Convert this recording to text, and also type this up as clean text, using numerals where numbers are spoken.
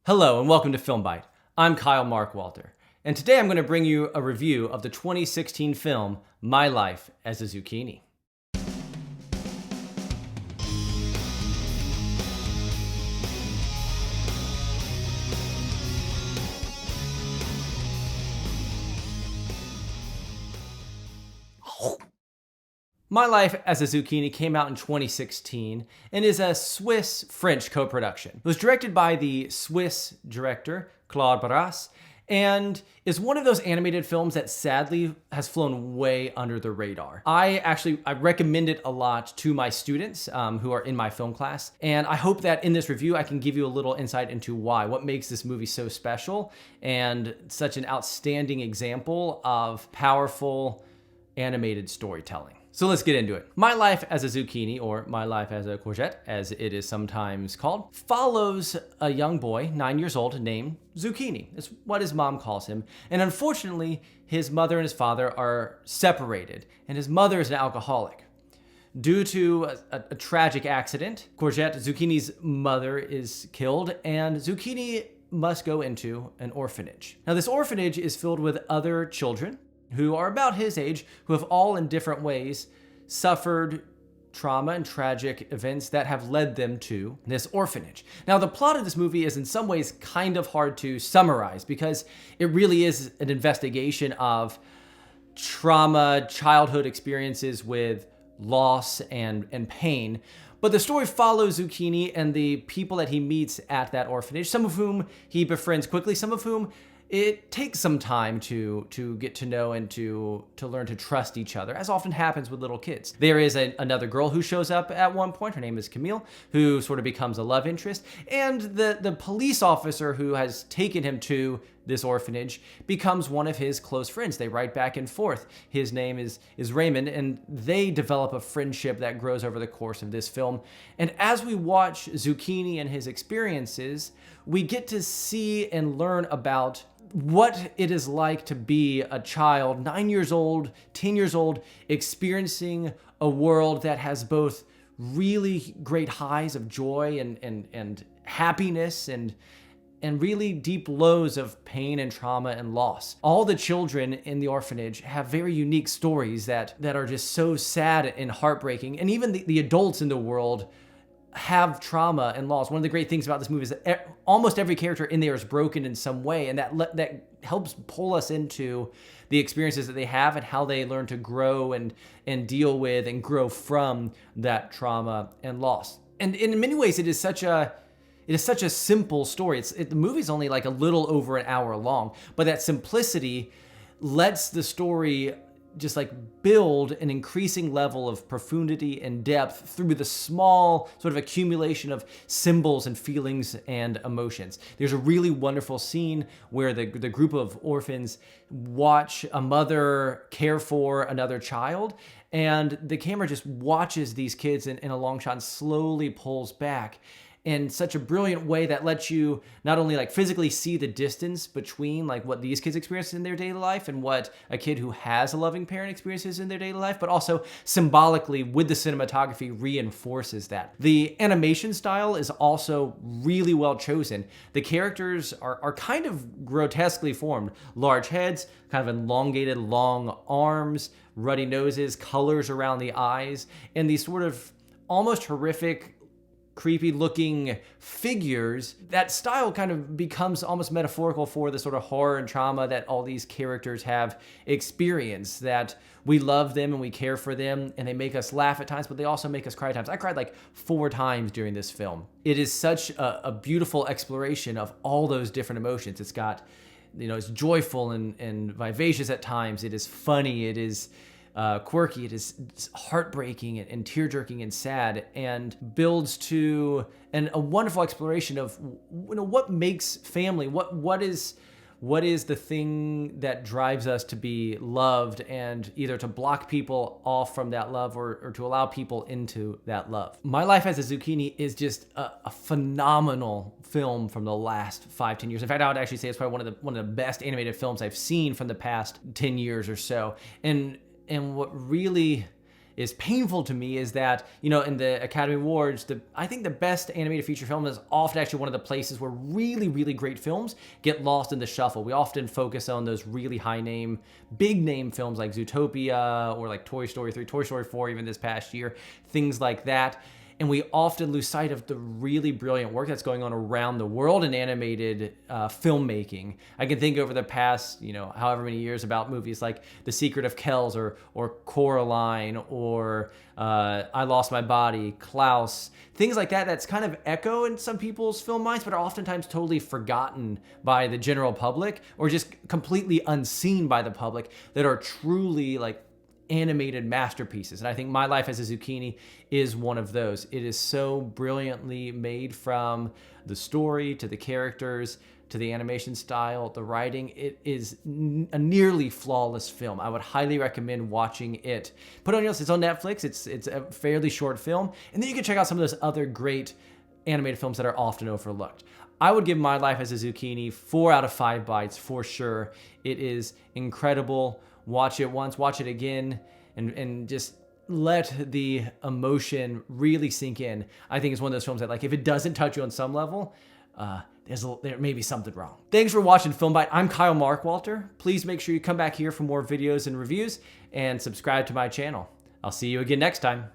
Hello and welcome to Film Bite. I'm Kyle Mark Walter, and today I'm going to bring you a review of the 2016 film My Life as a Zucchini. My Life as a Zucchini came out in 2016 and is a Swiss-French co-production. It was directed by the Swiss director Claude Barras and is one of those animated films that sadly has flown way under the radar. I recommend it a lot to my students who are in my film class, and I hope that in this review I can give you a little insight into what makes this movie so special and such an outstanding example of powerful animated storytelling. So let's get into it. My Life as a Zucchini, or My Life as a Courgette, as it is sometimes called, follows a young boy, 9 years old, named Zucchini. It's what his mom calls him. And unfortunately, his mother and his father are separated, and his mother is an alcoholic. Due to a tragic accident, Zucchini's mother is killed, and Zucchini must go into an orphanage. Now, this orphanage is filled with other children who are about his age, who have all in different ways suffered trauma and tragic events that have led them to this orphanage. Now, the plot of this movie is in some ways kind of hard to summarize because it really is an investigation of trauma, childhood experiences with loss and pain. But the story follows Zucchini and the people that he meets at that orphanage, some of whom he befriends quickly, some of whom it takes some time to get to know and to learn to trust each other, as often happens with little kids. There is another girl who shows up at one point. Her name is Camille, who sort of becomes a love interest. And the police officer who has taken him to this orphanage becomes one of his close friends. They write back and forth. His name is Raymond, and they develop a friendship that grows over the course of this film. And as we watch Zucchini and his experiences, we get to see and learn about what it is like to be a child, 9 years old, 10 years old, experiencing a world that has both really great highs of joy and happiness and really deep lows of pain and trauma and loss. All the children in the orphanage have very unique stories that are just so sad and heartbreaking. And even the adults in the world have trauma and loss. One of the great things about this movie is that almost every character in there is broken in some way, and that helps pull us into the experiences that they have and how they learn to grow and deal with and grow from that trauma and loss. And in many ways, it is such a simple story. The movie's only like a little over an hour long, but that simplicity lets the story just like build an increasing level of profundity and depth through the small sort of accumulation of symbols and feelings and emotions. There's a really wonderful scene where the group of orphans watch a mother care for another child, and the camera just watches these kids in a long shot and slowly pulls back in such a brilliant way that lets you not only like physically see the distance between like what these kids experience in their daily life and what a kid who has a loving parent experiences in their daily life, but also symbolically with the cinematography reinforces that. The animation style is also really well chosen. The characters are kind of grotesquely formed. Large heads, kind of elongated long arms, ruddy noses, colors around the eyes, and these sort of almost horrific, creepy looking figures. That style kind of becomes almost metaphorical for the sort of horror and trauma that all these characters have experienced, that we love them and we care for them and they make us laugh at times, but they also make us cry at times. I cried like 4 times during this film. It is such a beautiful exploration of all those different emotions. It's got, it's joyful and vivacious at times. It is funny. It is quirky, it is heartbreaking and tear-jerking and sad, and builds to a wonderful exploration of what makes family, what is the thing that drives us to be loved and either to block people off from that love or to allow people into that love. My Life as a Zucchini is just a phenomenal film from the last 5-10 years. In fact, I would actually say it's probably one of the best animated films I've seen from the past 10 years or so. And what really is painful to me is that, you know, in the Academy Awards, I think the best animated feature film is often actually one of the places where really, really great films get lost in the shuffle. We often focus on those really high name, big name films like Zootopia or like Toy Story 3, Toy Story 4 even this past year, things like that. And we often lose sight of the really brilliant work that's going on around the world in animated filmmaking. I can think over the past, you know, however many years about movies like The Secret of Kells or Coraline or I Lost My Body, Klaus, things like that that's kind of echo in some people's film minds, but are oftentimes totally forgotten by the general public or just completely unseen by the public that are truly like animated masterpieces. And I think My Life as a Zucchini is one of those. It is so brilliantly made, from the story to the characters to the animation style, the writing. It is a nearly flawless film. I would highly recommend watching it. Put on your list. It's on Netflix. It's a fairly short film. And then you can check out some of those other great animated films that are often overlooked. I would give My Life as a Zucchini 4 out of 5 bites for sure. It is incredible. Watch it once, watch it again, and just let the emotion really sink in. I think it's one of those films that, like, if it doesn't touch you on some level, there may be something wrong. Thanks for watching Film Bite. I'm Kyle Markwalter. Please make sure you come back here for more videos and reviews and subscribe to my channel. I'll see you again next time.